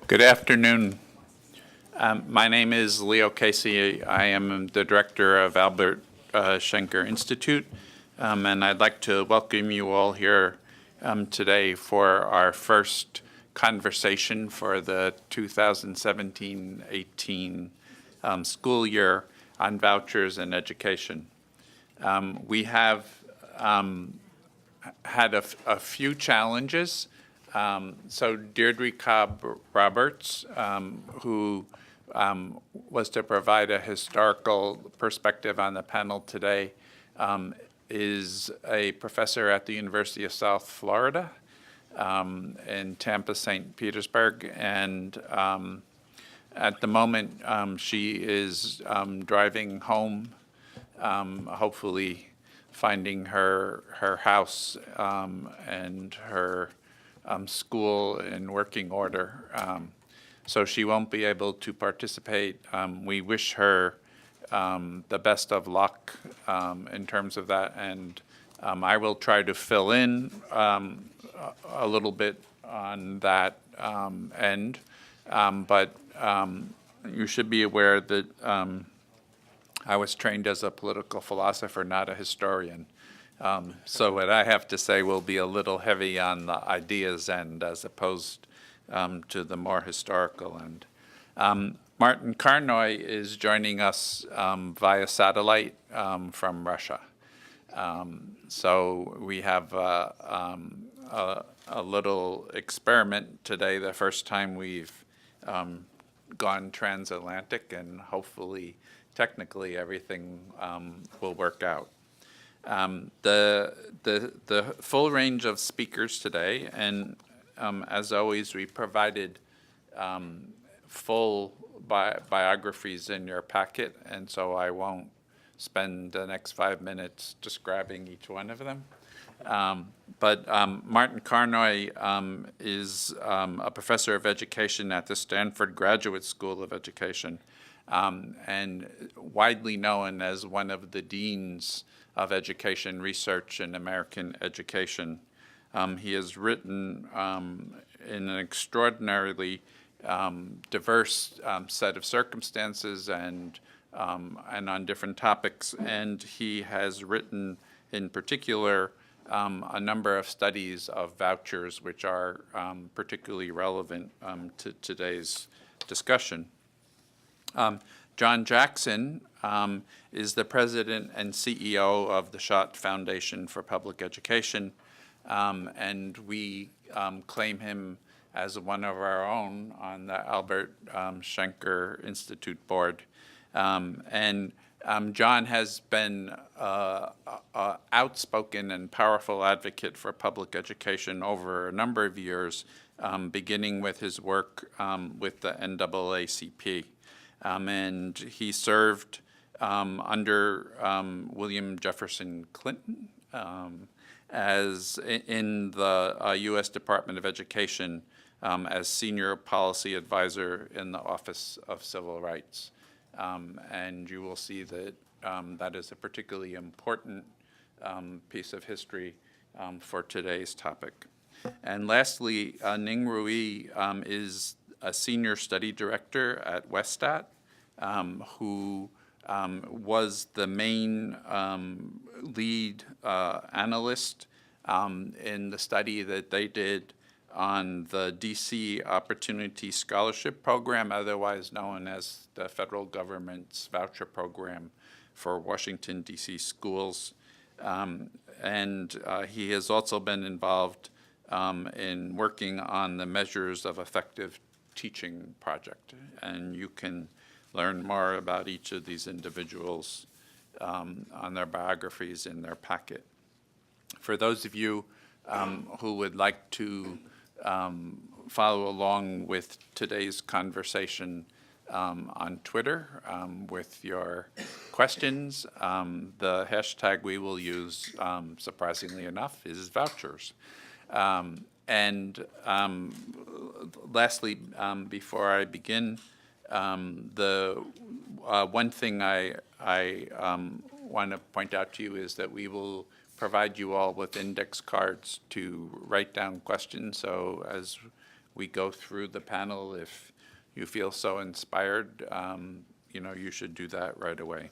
Good afternoon. My name is Leo Casey. I am the director of Albert Schenker Institute, and I'd like to welcome you all here today for our first conversation for the 2017-18 school year on vouchers and education. We have had a few challenges. So Deirdre Cobb-Roberts, who was to provide a historical perspective on the panel today, is a professor at the University of South Florida in Tampa, St. Petersburg, and at the moment she is driving home, hopefully finding her house and her school in working order. So she won't be able to participate. We wish her the best of luck in terms of that, and I will try to fill in a little bit on that end, but you should be aware that I was trained as a political philosopher, not a historian. So what I have to say will be a little heavy on the ideas end as opposed to the more historical end. Martin Karnoy is joining us via satellite from Russia. So we have a little experiment today, the first time we've gone transatlantic, and hopefully, technically, everything will work out. The full range of speakers today, and as always, we provided full biographies in your packet, and so I won't spend the next 5 minutes describing each one of them. But Martin Karnoy is a professor of education at the Stanford Graduate School of Education, and widely known as one of the deans of education research in American education. He has written in an extraordinarily diverse set of circumstances and on different topics, and he has written in particular a number of studies of vouchers which are particularly relevant to today's discussion. John Jackson is the president and CEO of the Schott Foundation for Public Education, and we claim him as one of our own on the Albert Schenker Institute board. And John has been an outspoken and powerful advocate for public education over a number of years, beginning with his work with the NAACP. And he served under William Jefferson Clinton as in the U.S. Department of Education as senior policy advisor in the Office of Civil Rights. And you will see that that is a particularly important piece of history for today's topic. And lastly, Ning Rui is a senior study director at Westat, who was the main lead analyst in the study that they did on the DC Opportunity Scholarship Program, otherwise known as the federal government's voucher program for Washington, DC schools. And he has also been involved in working on the Measures of Effective Teaching project. And you can learn more about each of these individuals on their biographies in their packet. For those of you who would like to follow along with today's conversation on Twitter with your questions, the hashtag we will use, surprisingly enough, is vouchers. And lastly, before I begin, the one thing I want to point out to you is that we will provide you all with index cards to write down questions. So as we go through the panel. If you feel so inspired, you should do that right away.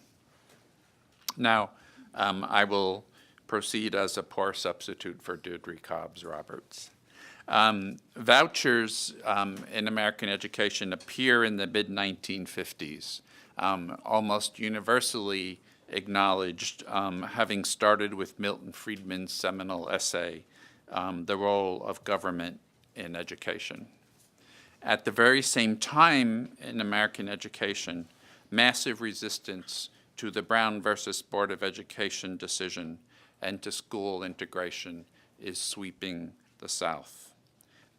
Now, I will proceed as a poor substitute for Deirdre Cobbs-Roberts. Vouchers in American education appear in the mid-1950s, almost universally acknowledged, having started with Milton Friedman's seminal essay, The Role of Government in Education. At the very same time in American education, massive resistance to the Brown versus Board of Education decision and to school integration is sweeping the South.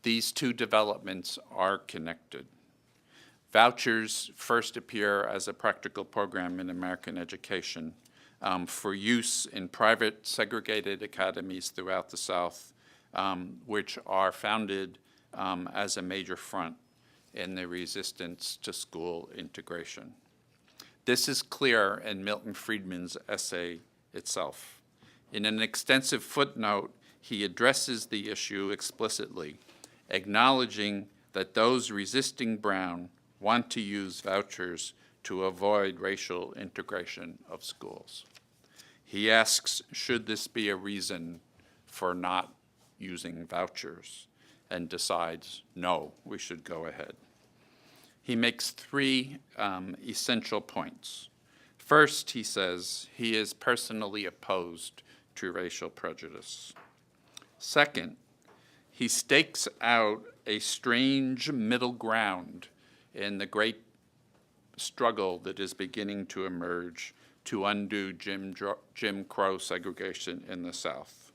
These two developments are connected. Vouchers first appear as a practical program in American education for use in private segregated academies throughout the South, which are founded as a major front in the resistance to school integration. This is clear in Milton Friedman's essay itself. In an extensive footnote, he addresses the issue explicitly, acknowledging that those resisting Brown want to use vouchers to avoid racial integration of schools. He asks, should this be a reason for not using vouchers, and decides, no, we should go ahead. He makes three essential points. First, he says he is personally opposed to racial prejudice. Second, he stakes out a strange middle ground in the great struggle that is beginning to emerge to undo Jim Crow segregation in the South.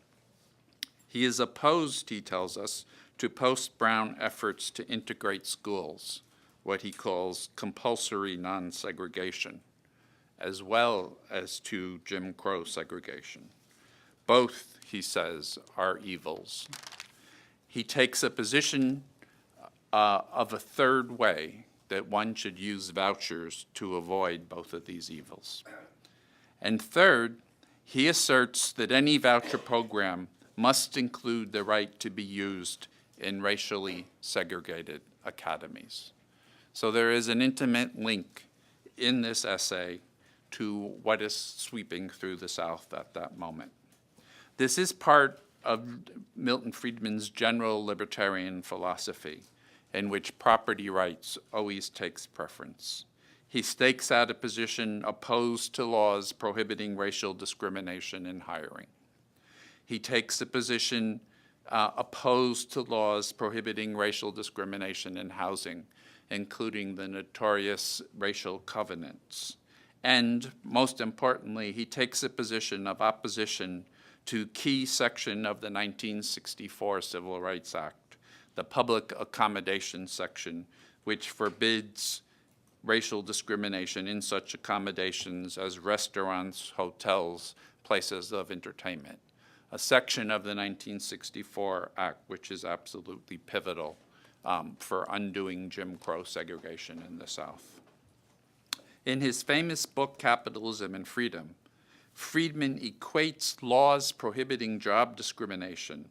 He is opposed, he tells us, to post-Brown efforts to integrate schools, what he calls compulsory non-segregation, as well as to Jim Crow segregation. Both, he says, are evils. He takes a position of a third way, that one should use vouchers to avoid both of these evils. And third, he asserts that any voucher program must include the right to be used in racially segregated academies. So there is an intimate link in this essay to what is sweeping through the South at that moment. This is part of Milton Friedman's general libertarian philosophy, in which property rights always takes preference. He stakes out a position opposed to laws prohibiting racial discrimination in hiring. He takes a position opposed to laws prohibiting racial discrimination in housing, including the notorious racial covenants. And most importantly, he takes a position of opposition to key section of the 1964 Civil Rights Act, the public accommodation section, which forbids racial discrimination in such accommodations as restaurants, hotels, places of entertainment, a section of the 1964 Act which is absolutely pivotal for undoing Jim Crow segregation in the South. In his famous book, Capitalism and Freedom, Friedman equates laws prohibiting job discrimination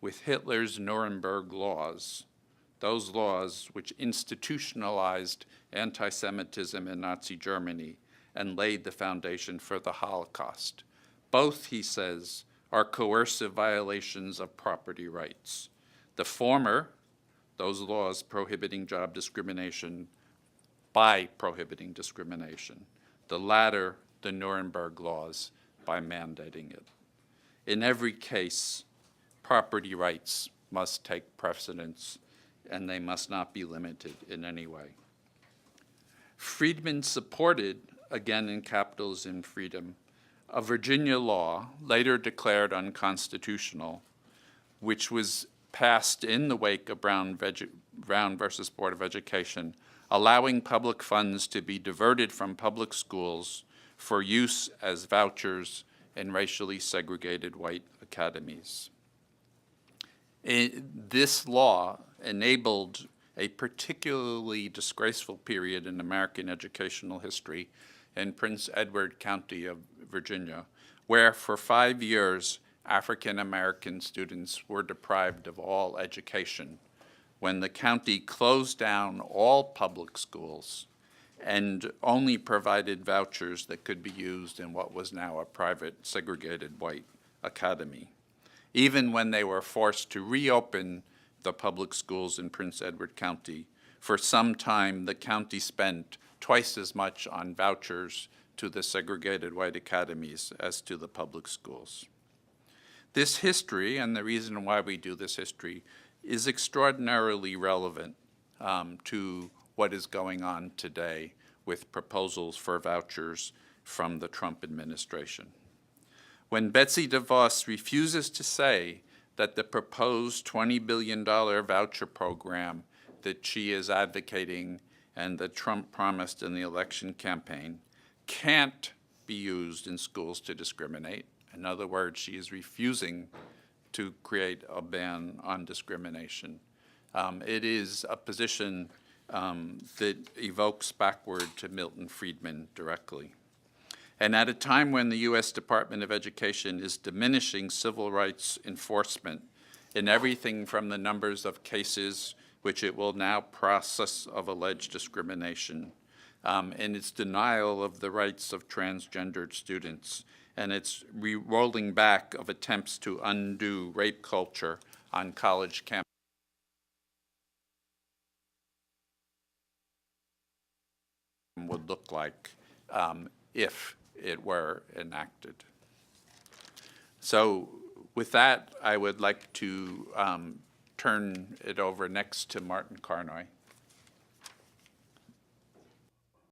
with Hitler's Nuremberg laws, those laws which institutionalized anti-Semitism in Nazi Germany and laid the foundation for the Holocaust. Both, he says, are coercive violations of property rights. The former, those laws prohibiting job discrimination by prohibiting discrimination. The latter, the Nuremberg laws, by mandating it. In every case, property rights must take precedence, and they must not be limited in any way. Friedman supported, again in Capitalism and Freedom, a Virginia law, later declared unconstitutional, which was passed in the wake of Brown versus Board of Education, allowing public funds to be diverted from public schools for use as vouchers in racially segregated white academies. This law enabled a particularly disgraceful period in American educational history in Prince Edward County of Virginia, where for 5 years African American students were deprived of all education when the county closed down all public schools and only provided vouchers that could be used in what was now a private segregated white academy. Even when they were forced to reopen the public schools in Prince Edward County, for some time the county spent twice as much on vouchers to the segregated white academies as to the public schools. This history, and the reason why we do this history, is extraordinarily relevant to what is going on today with proposals for vouchers from the Trump administration. When Betsy DeVos refuses to say that the proposed $20 billion voucher program that she is advocating and that Trump promised in the election campaign can't be used in schools to discriminate. In other words, she is refusing to create a ban on discrimination. It is a position that evokes backward to Milton Friedman directly. And at a time when the U.S. Department of Education is diminishing civil rights enforcement in everything from the numbers of cases which it will now process of alleged discrimination, in its denial of the rights of transgendered students, and its rolling back of attempts to undo rape culture on college campuses, would look like if it were enacted. So with that, I would like to turn it over next to Martin Carnoy.